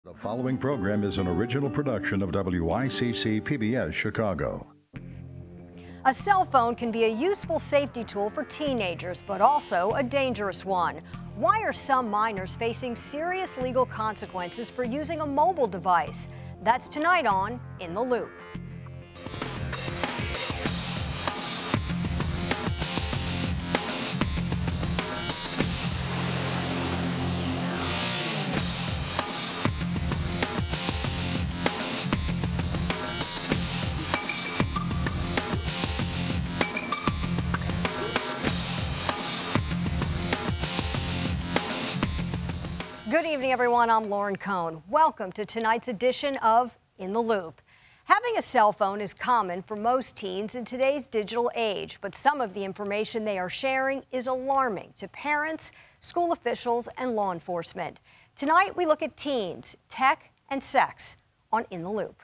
The following program is an original production of WICC PBS Chicago. A cell phone can be a useful safety tool for teenagers, but also a dangerous one. Why are some minors facing serious legal consequences for using a mobile device? That's tonight on In the Loop. Good evening, everyone. I'm Lauren Cohn. Welcome to tonight's edition of In the Loop. Having a cell phone is common for most teens in today's digital age, but some of the information they are sharing is alarming to parents, school officials, and law enforcement. Tonight, we look at teens, tech, and sex on In the Loop.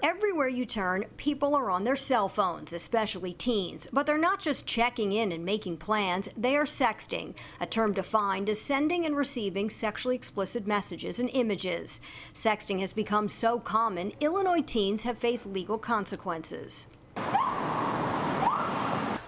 Everywhere you turn, people are on their cell phones, especially teens. But they're not just checking in and making plans, they are sexting, a term defined as sending and receiving sexually explicit messages and images. Sexting has become so common, Illinois teens have faced legal consequences.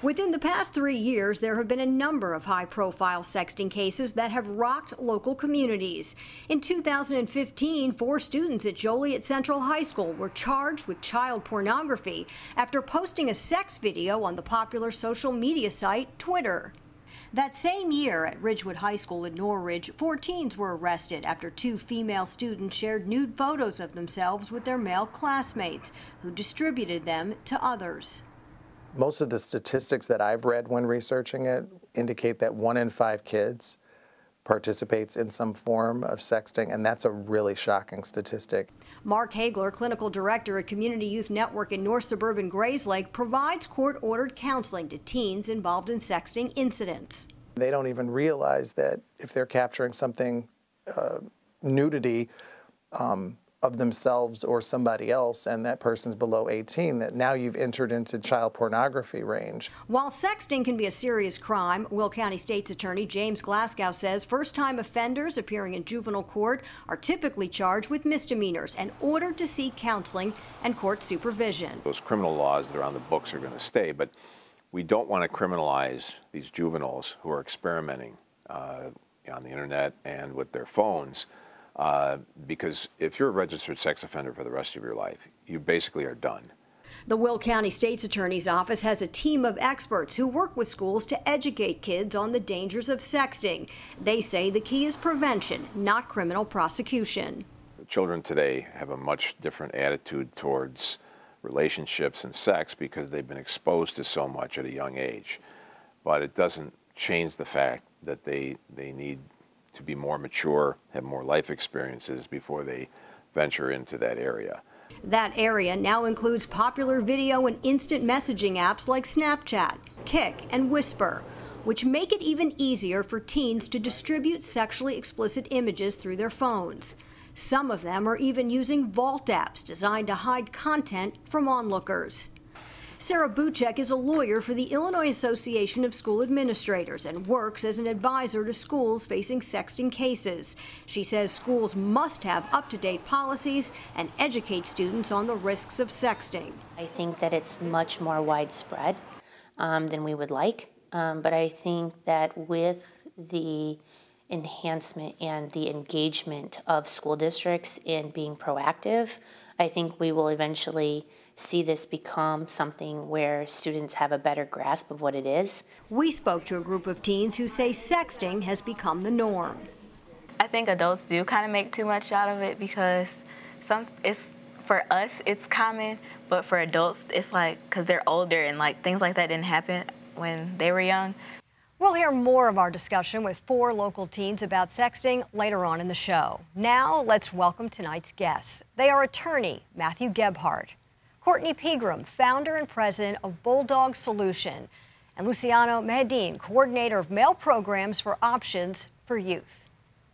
Within the past 3 years, there have been a number of high-profile sexting cases that have rocked local communities. In 2015, 4 students at Joliet Central High School were charged with child pornography after posting a sex video on the popular social media site Twitter. That same year at Ridgewood High School in Norridge, 4 teens were arrested after 2 female students shared nude photos of themselves with their male classmates, who distributed them to others. Most of the statistics that I've read when researching it indicate that 1 in 5 kids participates in some form of sexting, and that's a really shocking statistic. Mark Hagler, clinical director at Community Youth Network in North Suburban Grayslake, provides court-ordered counseling to teens involved in sexting incidents. They don't even realize that if they're capturing something, nudity, of themselves or somebody else, and that person's below 18, that now you've entered into child pornography range. While sexting can be a serious crime, Will County State's Attorney James Glasgow says first-time offenders appearing in juvenile court are typically charged with misdemeanors and ordered to seek counseling and court supervision. Those criminal laws that are on the books are going to stay, but we don't want to criminalize these juveniles who are experimenting on the internet and with their phones. Because if you're a registered sex offender for the rest of your life, you basically are done. The Will County State's Attorney's Office has a team of experts who work with schools to educate kids on the dangers of sexting. They say the key is prevention, not criminal prosecution. Children today have a much different attitude towards relationships and sex because they've been exposed to so much at a young age. But it doesn't change the fact that they need to be more mature, have more life experiences before they venture into that area. That area now includes popular video and instant messaging apps like Snapchat, Kik, and Whisper, which make it even easier for teens to distribute sexually explicit images through their phones. Some of them are even using vault apps designed to hide content from onlookers. Sarah Buchek is a lawyer for the Illinois Association of School Administrators and works as an advisor to schools facing sexting cases. She says schools must have up-to-date policies and educate students on the risks of sexting. I think that it's much more widespread than we would like, but I think that with the enhancement and the engagement of school districts in being proactive, I think we will eventually see this become something where students have a better grasp of what it is. We spoke to a group of teens who say sexting has become the norm. I think adults do kind of make too much out of it because for us it's common, but for adults it's like because they're older and like things like that didn't happen when they were young. We'll hear more of our discussion with 4 local teens about sexting later on in the show. Now let's welcome tonight's guests. They are attorney Matthew Gebhardt, Courtney Pegram, founder and president of Bulldog Solution, and Luciano Medin, coordinator of male programs for Options for Youth.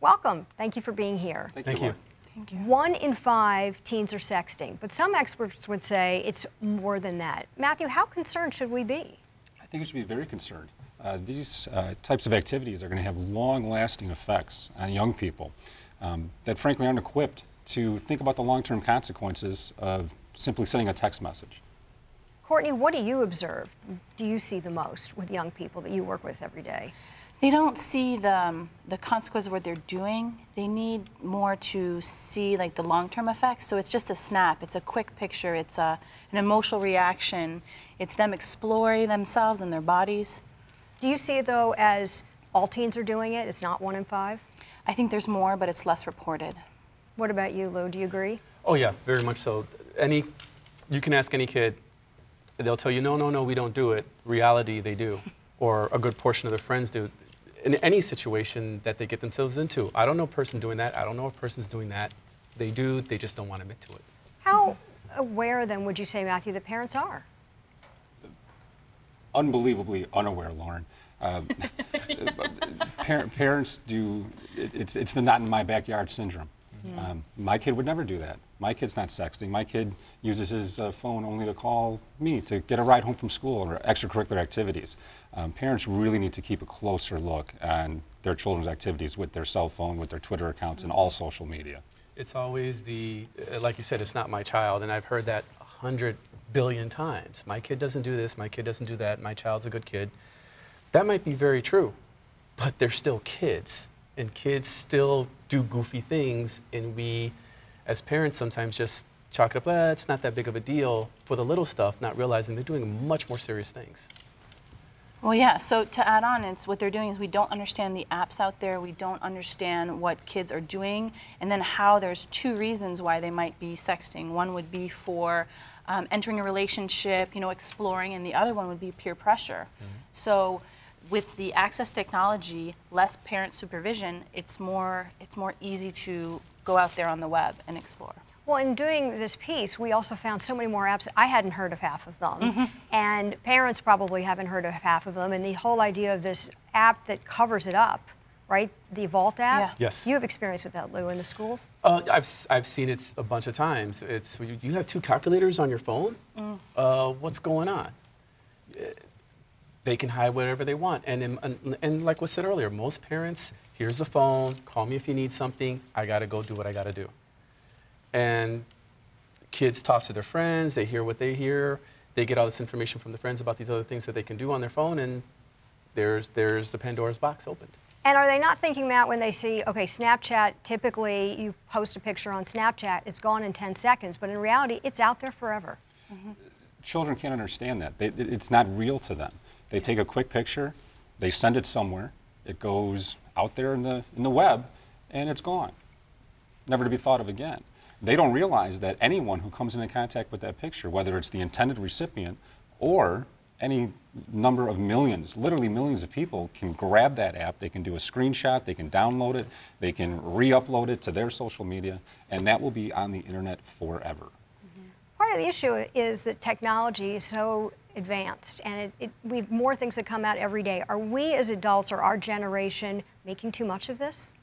Welcome. Thank you for being here. Thank you. Thank you. 1 in 5 teens are sexting, but some experts would say it's more than that. Matthew, how concerned should we be? I think we should be very concerned. these types of activities are going to have long-lasting effects on young people that frankly aren't equipped to think about the long-term consequences of simply sending a text message. Courtney, what do you observe? Do you see the most with young people that you work with every day? They don't see the consequence of what they're doing. They need more to see like the long-term effects. So it's just a snap. It's a quick picture. It's an emotional reaction. It's them exploring themselves and their bodies. Do you see it though as all teens are doing it? It's not 1 in 5? I think there's more, but it's less reported. What about you, Lou? Do you agree? Oh yeah, very much so. You can ask any kid, they'll tell you, no, no, no, we don't do it. Reality, they do. Or a good portion of their friends do. In any situation that they get themselves into. I don't know a person doing that. I don't know a person's doing that. They do, they just don't want to admit to it. How aware then would you say, Matthew, that parents are? Unbelievably unaware, Lauren. Parents do, it's the not in my backyard syndrome. My kid would never do that. My kid's not sexting. My kid uses his phone only to call me to get a ride home from school or extracurricular activities. Parents really need to keep a closer look on their children's activities with their cell phone, with their Twitter accounts, and all social media. It's always like you said, it's not my child, and I've heard that 100 billion times. My kid doesn't do this, my kid doesn't do that, my child's a good kid. That might be very true, but they're still kids, and kids still do goofy things, and we, as parents, sometimes just chalk it up, it's not that big of a deal for the little stuff, not realizing they're doing much more serious things. Well, yeah, so to add on, it's what they're doing is we don't understand the apps out there, we don't understand what kids are doing, and then how there's 2 reasons why they might be sexting. One would be for entering a relationship, exploring, and the other one would be peer pressure. So with the access technology, less parent supervision, it's more easy to go out there on the web and explore. Well, in doing this piece, we also found so many more apps. I hadn't heard of half of them, and parents probably haven't heard of half of them. And the whole idea of this app that covers it up, right? The Vault app. Yeah. Yes. You have experience with that, Lou, in the schools? I've seen it a bunch of times. It's you have 2 calculators on your phone. What's going on? They can hide whatever they want, and like was said earlier, most parents, here's the phone. Call me if you need something. I got to go do what I got to do. And kids talk to their friends, they hear what they hear, they get all this information from the friends about these other things that they can do on their phone, and there's the Pandora's box opened. And are they not thinking, Matt, when they see, okay, Snapchat, typically you post a picture on Snapchat, it's gone in 10 seconds, but in reality, it's out there forever. Children can't understand that. It's not real to them. They take a quick picture, they send it somewhere, it goes out there in the web, and it's gone, never to be thought of again. They don't realize that anyone who comes into contact with that picture, whether it's the intended recipient or any number of millions, literally millions of people, can grab that app, they can do a screenshot, they can download it, they can re-upload it to their social media, and that will be on the internet forever. Part of the issue is that technology is so advanced, and we have more things that come out every day. Are we as adults or our generation making too much of this?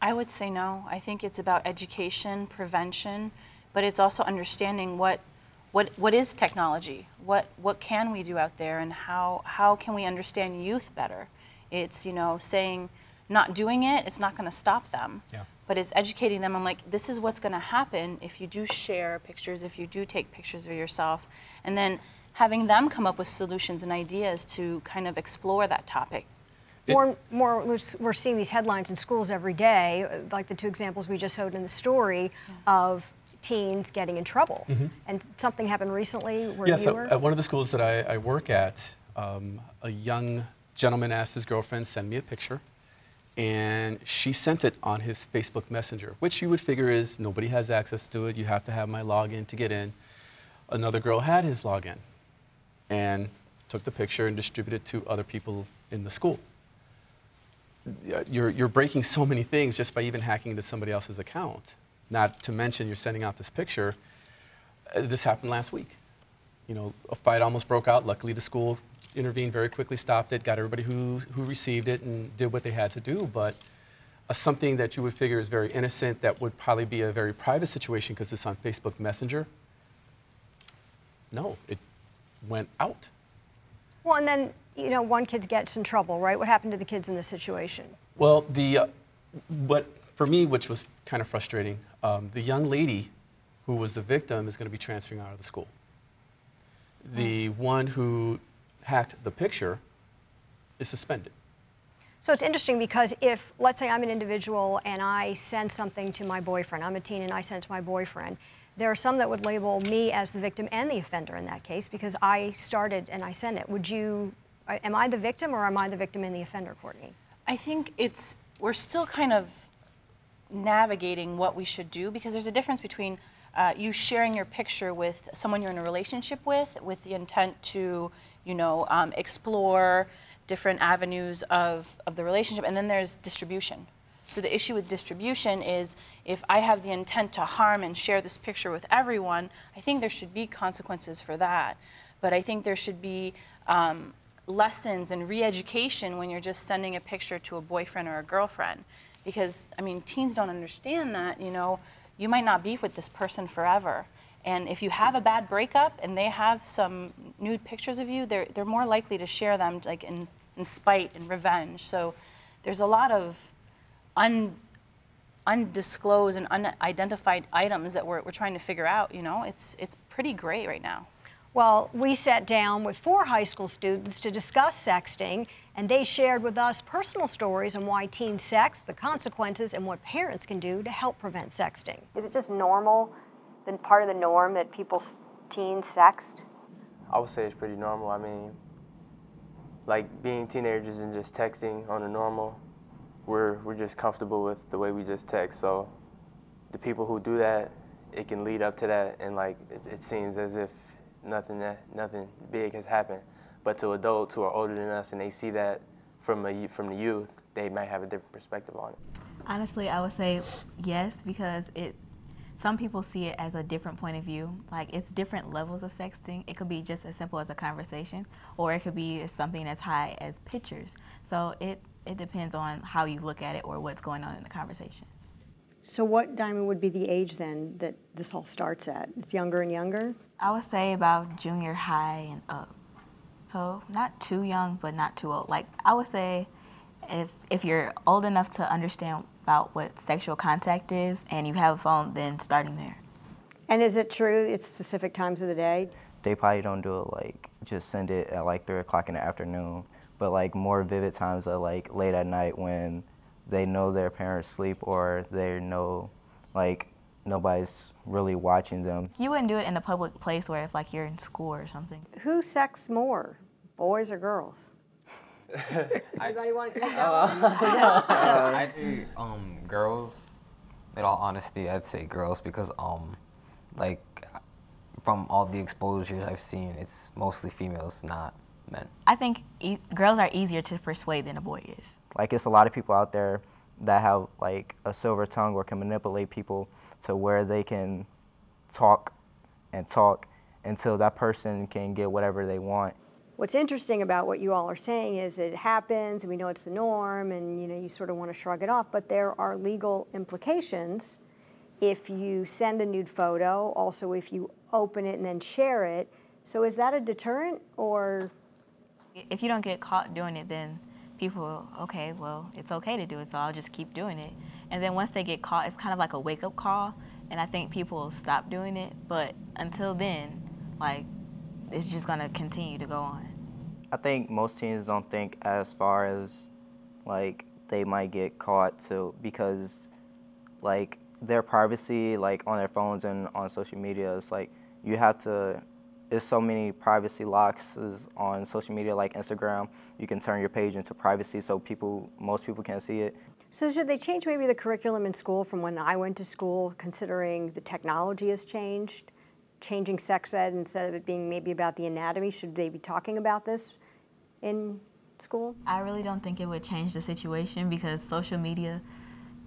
I would say no. I think it's about education, prevention, but it's also understanding what is technology, what can we do out there, and how can we understand youth better. It's saying not doing it, it's not going to stop them, but it's educating them on like this is what's going to happen if you do share pictures, if you do take pictures of yourself, and then having them come up with solutions and ideas to kind of explore that topic. We're seeing these headlines in schools every day, like the 2 examples we just showed in the story of teens getting in trouble. And something happened recently where yes, you were? At one of the schools that I work at, a young gentleman asked his girlfriend, send me a picture, and she sent it on his Facebook Messenger, which you would figure is nobody has access to it, you have to have my login to get in. Another girl had his login and took the picture and distributed it to other people in the school. You're breaking so many things just by even hacking into somebody else's account. Not to mention you're sending out this picture. This happened last week. A fight almost broke out. Luckily, the school intervened very quickly, stopped it, got everybody who received it and did what they had to do. But something that you would figure is very innocent, that would probably be a very private situation because it's on Facebook Messenger. No, it went out. Well, and then you know, one kid gets in trouble, right? What happened to the kids in this situation? Well, what for me, which was kind of frustrating, the young lady who was the victim is going to be transferring out of the school. The one who hacked the picture is suspended. So it's interesting because if, let's say I'm an individual and I send something to my boyfriend, I'm a teen and I send it to my boyfriend, there are some that would label me as the victim and the offender in that case because I started and I sent it. Am I the victim or am I the victim and the offender, Courtney? I think we're still kind of navigating what we should do because there's a difference between you sharing your picture with someone you're in a relationship with the intent to, you know, explore different avenues of the relationship, and then there's distribution. So the issue with distribution is if I have the intent to harm and share this picture with everyone, I think there should be consequences for that. But I think there should be lessons and re-education when you're just sending a picture to a boyfriend or a girlfriend. Because, I mean, teens don't understand that, you know, you might not be with this person forever. And if you have a bad breakup and they have some nude pictures of you, they're more likely to share them like in spite and revenge. So there's a lot of undisclosed and unidentified items that we're trying to figure out, you know. It's pretty gray right now. Well, we sat down with 4 high school students to discuss sexting, and they shared with us personal stories on why teens sext, the consequences, and what parents can do to help prevent sexting. Is it just normal, part of the norm that teens sext? I would say it's pretty normal. I mean, like being teenagers and just texting on a normal, we're just comfortable with the way we just text. So the people who do that, it can lead up to that, and like it seems as if nothing big has happened. But to adults who are older than us and they see that from the youth, they might have a different perspective on it. Honestly, I would say yes, because some people see it as a different point of view. Like, it's different levels of sexting. It could be just as simple as a conversation, or it could be something as high as pictures. So it depends on how you look at it or what's going on in the conversation. So what, Diamond, would be the age then that this all starts at? It's younger and younger? I would say about junior high and up. So not too young, but not too old. Like, I would say if you're old enough to understand about what sexual contact is and you have a phone, then starting there. And is it true it's specific times of the day? They probably don't do it like just send it at like 3 o'clock in the afternoon, but like more vivid times are like late at night when they know their parents sleep or they know like nobody's really watching them. You wouldn't do it in a public place where if like you're in school or something. Who sexts more, boys or girls? Anybody want to take that one? I'd say girls. In all honesty, I'd say girls because like from all the exposures I've seen, it's mostly females, not men. I think girls are easier to persuade than a boy is. Like, it's a lot of people out there that have like a silver tongue or can manipulate people to where they can talk and talk until that person can get whatever they want. What's interesting about what you all are saying is that it happens and we know it's the norm and you sort of want to shrug it off, but there are legal implications if you send a nude photo, also if you open it and then share it. So is that a deterrent, or? If you don't get caught doing it, then people, okay, well, it's okay to do it, so I'll just keep doing it. And then once they get caught, it's kind of like a wake-up call, and I think people will stop doing it. But until then, like, it's just gonna continue to go on. I think most teens don't think as far as like they might get caught too, because like their privacy, like on their phones and on social media, it's like you have to. There's so many privacy locks on social media, like Instagram. You can turn your page into privacy, so most people can't see it. So should they change maybe the curriculum in school from when I went to school, considering the technology has changed? Changing sex ed, instead of it being maybe about the anatomy, should they be talking about this in school? I really don't think it would change the situation because social media,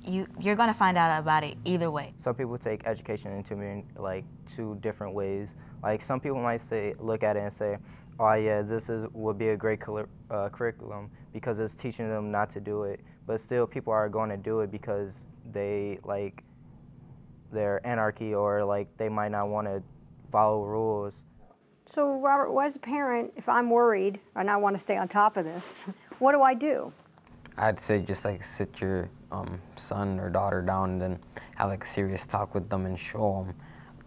you're going to find out about it either way. Some people take education into like 2 different ways. Like, some people might look at it and say, oh yeah, would be a great curriculum because it's teaching them not to do it. But still, people are going to do it because they're anarchy, or like they might not want to follow rules. So, Robert, as a parent, if I'm worried and I want to stay on top of this, what do I do? I'd say just like sit your son or daughter down and then have like a serious talk with them and show them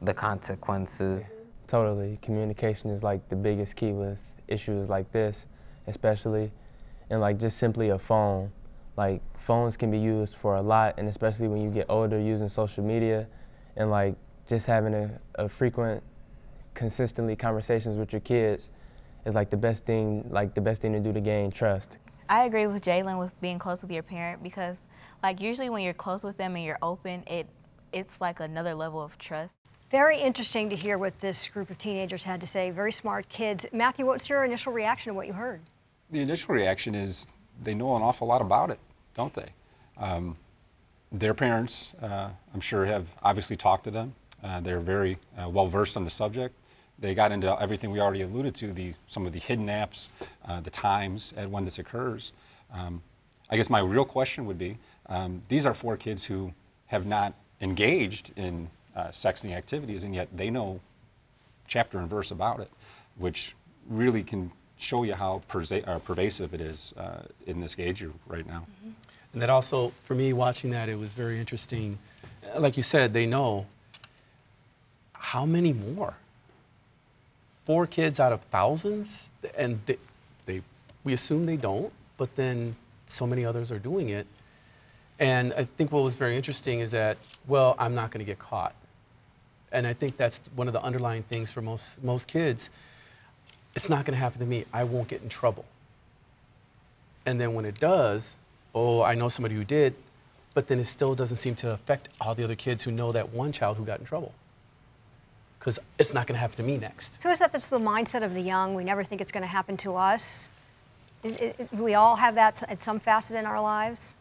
the consequences. Totally. Communication is like the biggest key with issues like this, especially, and like just simply a phone. Like phones can be used for a lot, and especially when you get older, using social media, and like just having a frequent, consistently conversations with your kids is like the best thing to do to gain trust. I agree with Jalen with being close with your parent, because like usually when you're close with them and you're open, it's like another level of trust. Very interesting to hear what this group of teenagers had to say. Very smart kids. Matthew, what's your initial reaction to what you heard? The initial reaction is they know an awful lot about it, don't they? Their parents, I'm sure, have obviously talked to them. They're very well versed on the subject. They got into everything we already alluded to, some of the hidden apps, the times at when this occurs. I guess my real question would be, these are 4 kids who have not engaged in sexting activities, and yet they know chapter and verse about it, which really can show you how pervasive it is in this age group right now. Mm-hmm. And that also, for me, watching that, it was very interesting. Like you said, they know how many more? 4 kids out of thousands, and we assume they don't, but then so many others are doing it. And I think what was very interesting is that, well, I'm not going to get caught. And I think that's one of the underlying things for most kids. It's not going to happen to me. I won't get in trouble. And then when it does, oh, I know somebody who did, but then it still doesn't seem to affect all the other kids who know that one child who got in trouble. Because it's not going to happen to me next. So is that's the mindset of the young? We never think it's going to happen to us? Do we all have that at some facet in our lives?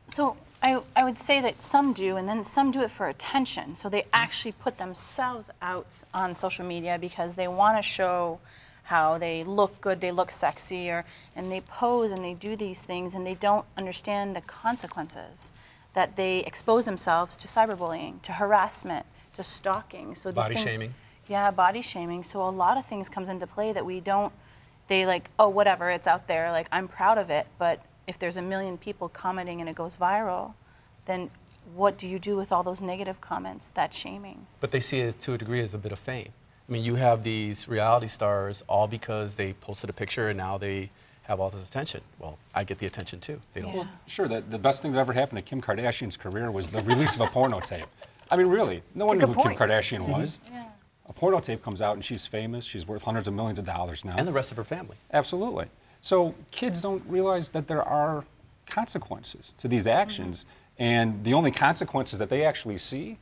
So I would say that some do, and then some do it for attention. So they actually put themselves out on social media because they want to show how they look good, they look sexy, and they pose and they do these things, and they don't understand the consequences, that they expose themselves to cyberbullying, to harassment, to stalking. So body shaming. Yeah, body shaming. So a lot of things comes into play that we don't, they like, oh, whatever, it's out there, like I'm proud of it, but if there's 1 million people commenting and it goes viral, then what do you do with all those negative comments? That's shaming. But they see it to a degree as a bit of fame. I mean, you have these reality stars all because they posted a picture and now they have all this attention. Well, I get the attention too. They don't. Yeah. Well, sure, the best thing that ever happened to Kim Kardashian's career was the release of a porno tape. I mean, really, no one knew who Kim Kardashian was. Yeah. A porno tape comes out and she's famous. She's worth hundreds of millions of dollars now. And the rest of her family. Absolutely. So kids don't realize that there are consequences to these actions, and the only consequences that they actually see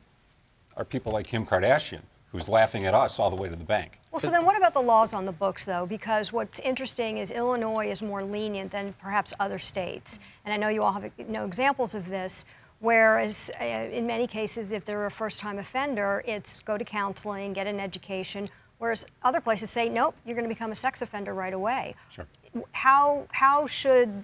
are people like Kim Kardashian, who's laughing at us all the way to the bank. Well, so then what about the laws on the books, though? Because what's interesting is Illinois is more lenient than perhaps other states. And I know you all have examples of this, whereas in many cases, if they're a first-time offender, it's go to counseling, get an education, whereas other places say, nope, you're going to become a sex offender right away. Sure. How should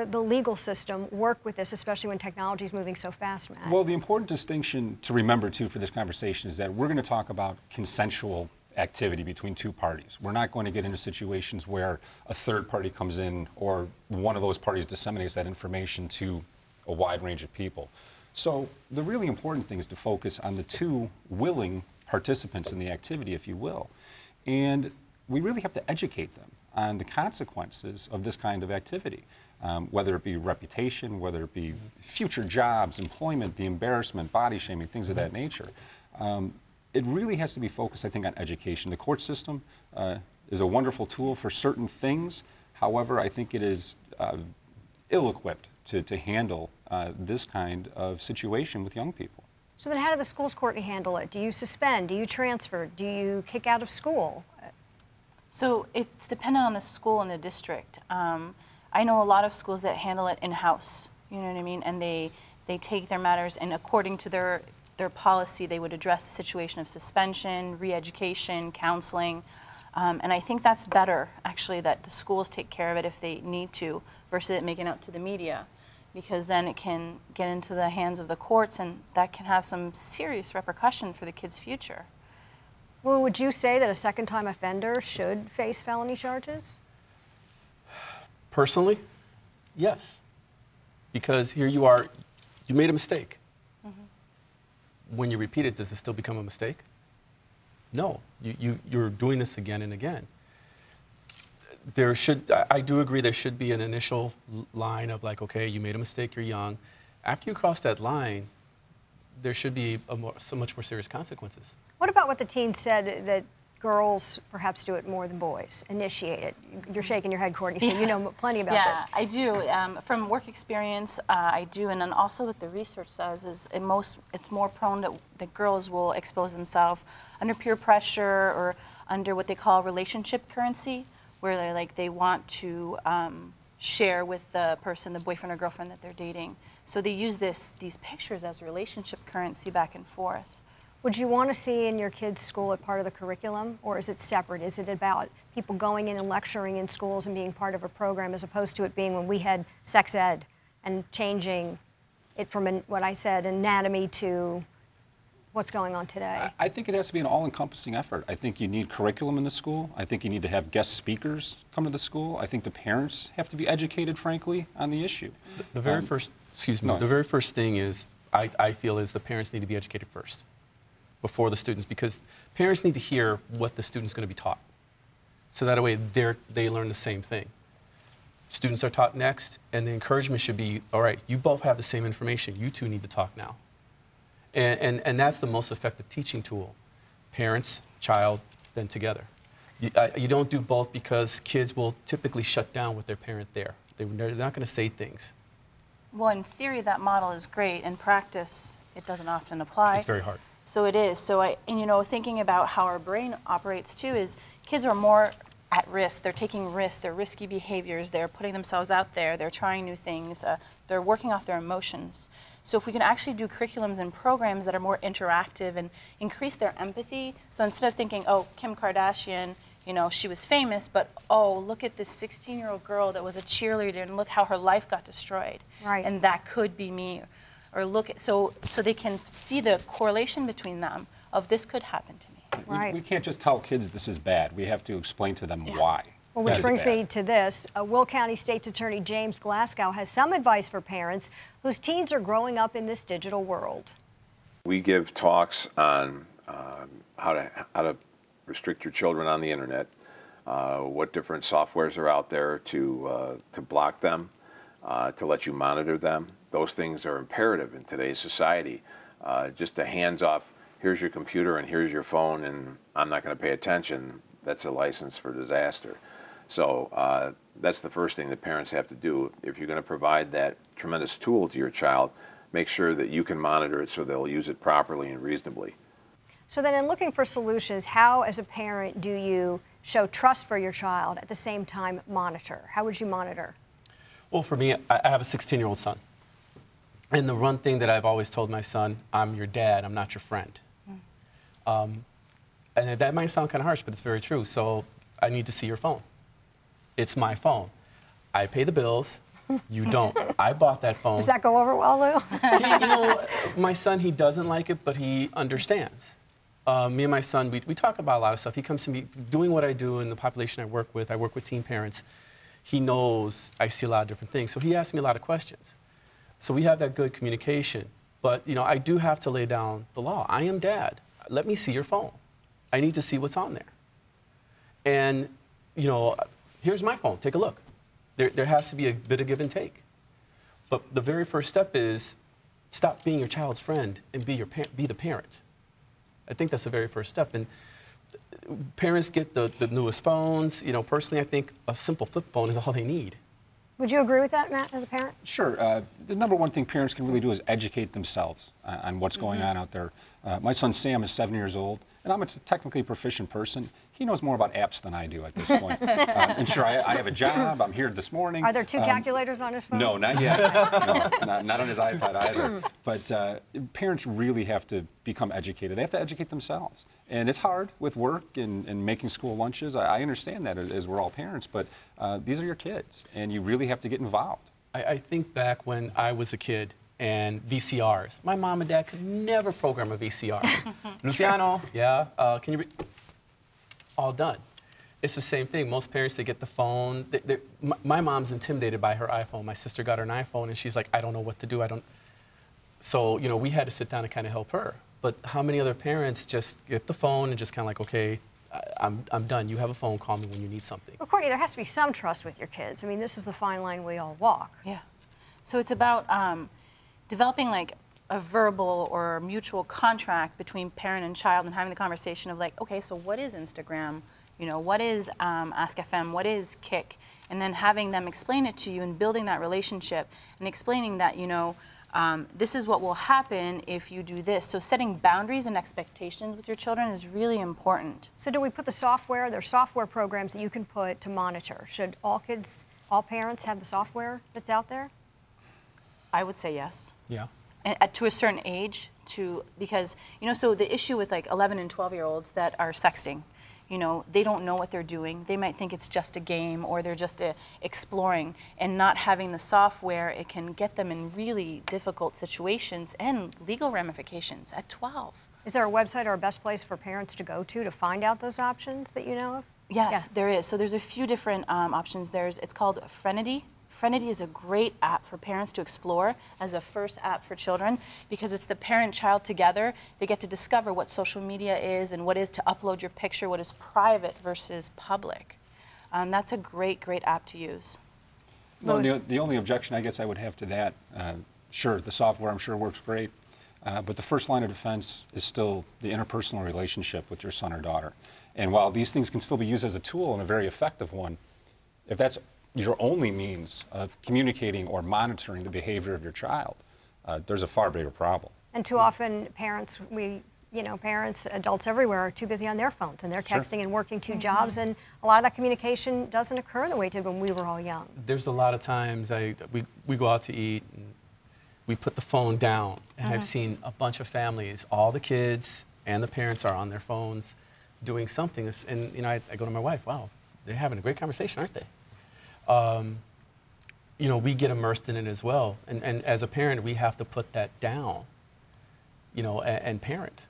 the legal system work with this, especially when technology is moving so fast, Matt? Well, the important distinction to remember, too, for this conversation is that we're going to talk about consensual activity between 2 parties. We're not going to get into situations where a third party comes in or one of those parties disseminates that information to a wide range of people. So the really important thing is to focus on the 2 willing participants in the activity, if you will. And we really have to educate them on the consequences of this kind of activity, whether it be reputation, whether it be future jobs, employment, the embarrassment, body shaming, things of that nature. It really has to be focused, I think, on education. The court system is a wonderful tool for certain things. However, I think it is ill-equipped to handle this kind of situation with young people. So then how do the schools court handle it? Do you suspend? Do you transfer? Do you kick out of school? So it's dependent on the school and the district. I know a lot of schools that handle it in-house, you know what I mean? And they take their matters, and according to their policy, they would address the situation of suspension, re-education, counseling. And I think that's better, actually, that the schools take care of it if they need to, versus it making it out to the media, because then it can get into the hands of the courts, and that can have some serious repercussion for the kid's future. Well, would you say that a second-time offender should face felony charges? Personally, yes. Because here you are, you made a mistake. When you repeat it, does it still become a mistake? No, you're doing this again and again. I do agree there should be an initial line of like, okay, you made a mistake, you're young. After you cross that line, there should be so much more serious consequences. What about what the teen said, that girls perhaps do it more than boys, initiate it? You're shaking your head, Courtney, so you know plenty about this. Yeah, I do. From work experience, I do, and then also what the research says is it's more prone that girls will expose themselves under peer pressure or under what they call relationship currency, where they want to share with the person, the boyfriend or girlfriend that they're dating. So they use these pictures as relationship currency back and forth. Would you want to see in your kids' school a part of the curriculum, or is it separate? Is it about people going in and lecturing in schools and being part of a program, as opposed to it being when we had sex ed and changing it from what I said, anatomy, to what's going on today? I think it has to be an all-encompassing effort. I think you need curriculum in the school. I think you need to have guest speakers come to the school. I think the parents have to be educated, frankly, on the issue. The very first, the very first thing is, I feel, is the parents need to be educated first, before the students, because parents need to hear what the student's going to be taught. So that way they learn the same thing. Students are taught next, and the encouragement should be, all right, you both have the same information, you two need to talk now. And that's the most effective teaching tool. Parents, child, then together. You don't do both, because kids will typically shut down with their parent there. They're not going to say things. Well, in theory, that model is great. In practice, it doesn't often apply. It's very hard. So it is. So thinking about how our brain operates too is kids are more at risk. They're taking risks. They're risky behaviors. They're putting themselves out there. They're trying new things. They're working off their emotions. So if we can actually do curriculums and programs that are more interactive and increase their empathy. So instead of thinking, oh, Kim Kardashian, she was famous, but oh, look at this 16-year-old girl that was a cheerleader and look how her life got destroyed. Right. And that could be me. Or look at, so they can see the correlation between them of this could happen to me. Right. We can't just tell kids this is bad. We have to explain to them why. Well, which brings me to this. Will County State's Attorney James Glasgow has some advice for parents whose teens are growing up in this digital world. We give talks on how to restrict your children on the internet, what different softwares are out there to block them, to let you monitor them. Those things are imperative in today's society. Just a hands-off, here's your computer and here's your phone and I'm not going to pay attention, that's a license for disaster. So that's the first thing that parents have to do. If you're going to provide that tremendous tool to your child, make sure that you can monitor it so they'll use it properly and reasonably. So then, in looking for solutions, how as a parent do you show trust for your child, at the same time monitor? How would you monitor? Well, for me, I have a 16-year-old son. And the one thing that I've always told my son, I'm your dad, I'm not your friend. And that might sound kind of harsh, but it's very true. So I need to see your phone. It's my phone. I pay the bills. You don't. I bought that phone. Does that go over well, Lou? My son, he doesn't like it, but he understands. Me and my son, we talk about a lot of stuff. He comes to me doing what I do in the population I work with teen parents. He knows I see a lot of different things. So he asks me a lot of questions. So we have that good communication. But I do have to lay down the law. I am dad. Let me see your phone. I need to see what's on there. And, here's my phone. Take a look. There has to be a bit of give and take. But the very first step is stop being your child's friend and be the parent. I think that's the very first step. And parents get the newest phones. Personally, I think a simple flip phone is all they need. Would you agree with that, Matt, as a parent? Sure. The number one thing parents can really do is educate themselves on what's going on out there. My son Sam is 7 years old, and I'm a technically proficient person. He knows more about apps than I do at this point. And sure, I have a job. I'm here this morning. Are there two calculators on his phone? No, not yet. No, not on his iPad either. But parents really have to become educated. They have to educate themselves. And it's hard with work and making school lunches. I understand that as we're all parents, but these are your kids, and you really have to get involved. I think back when I was a kid, and VCRs. My mom and dad could never program a VCR. Luciano, yeah, can you all done. It's the same thing. Most parents, they get the phone. My mom's intimidated by her iPhone. My sister got her an iPhone, and she's like, I don't know what to do. So, you know, we had to sit down and kind of help her. But how many other parents just get the phone and just kind of like, okay, I'm done. You have a phone. Call me when you need something. Well, Courtney, there has to be some trust with your kids. I mean, this is the fine line we all walk. Yeah. So it's about developing like a verbal or mutual contract between parent and child and having the conversation of like, okay, so what is Instagram? You know, what is Ask.fm? What is Kik? And then having them explain it to you and building that relationship and explaining that, you know, this is what will happen if you do this. So setting boundaries and expectations with your children is really important. So do we put the software, there's software programs that you can put to monitor. Should all kids, all parents have the software that's out there? I would say yes. Yeah. And to a certain age, because, you know, so the issue with like 11 and 12-year-olds that are sexting, you know, they don't know what they're doing. They might think it's just a game or they're just exploring, and not having the software, it can get them in really difficult situations and legal ramifications at 12. Is there a website or a best place for parents to go to find out those options that you know of? Yes, there is. So there's a few different options. It's called Frenity. Frenity is a great app for parents to explore as a first app for children because it's the parent-child together. They get to discover what social media is and what is to upload your picture, what is private versus public. That's a great, great app to use. Well, the only objection I guess I would have to that, sure, the software I'm sure works great, but the first line of defense is still the interpersonal relationship with your son or daughter. And while these things can still be used as a tool and a very effective one, if that's your only means of communicating or monitoring the behavior of your child, there's a far bigger problem. And too often parents, parents, adults everywhere are too busy on their phones and they're texting and working two jobs, and a lot of that communication doesn't occur the way it did when we were all young. There's a lot of times we go out to eat and we put the phone down, and I've seen a bunch of families, all the kids and the parents are on their phones doing something, and you know, I go to my wife, wow, they're having a great conversation, aren't they? You know, we get immersed in it as well. And as a parent, we have to put that down, you know, and parent.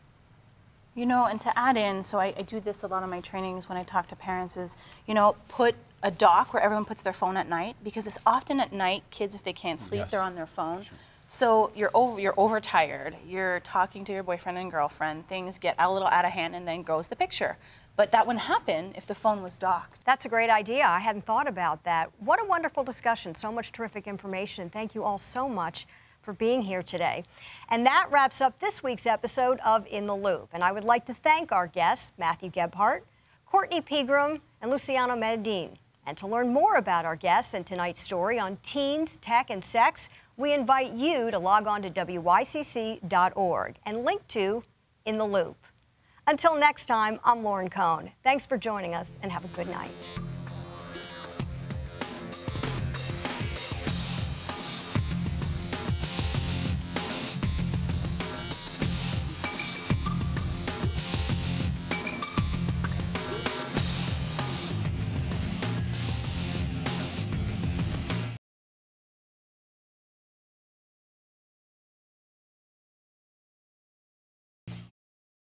You know, and to add in, so I do this a lot of my trainings when I talk to parents is, you know, put a dock where everyone puts their phone at night, because it's often at night, kids, if they can't sleep, they're on their phone. Sure. So you're overtired, you're talking to your boyfriend and girlfriend, things get a little out of hand, and then goes the picture. But that wouldn't happen if the phone was docked. That's a great idea. I hadn't thought about that. What a wonderful discussion. So much terrific information. Thank you all so much for being here today. And that wraps up this week's episode of In the Loop. And I would like to thank our guests, Matthew Gebhardt, Courtney Pegram, and Luciano Medellin. And to learn more about our guests and tonight's story on teens, tech, and sex, we invite you to log on to wycc.org and link to In the Loop. Until next time, I'm Lauren Cohn. Thanks for joining us and have a good night.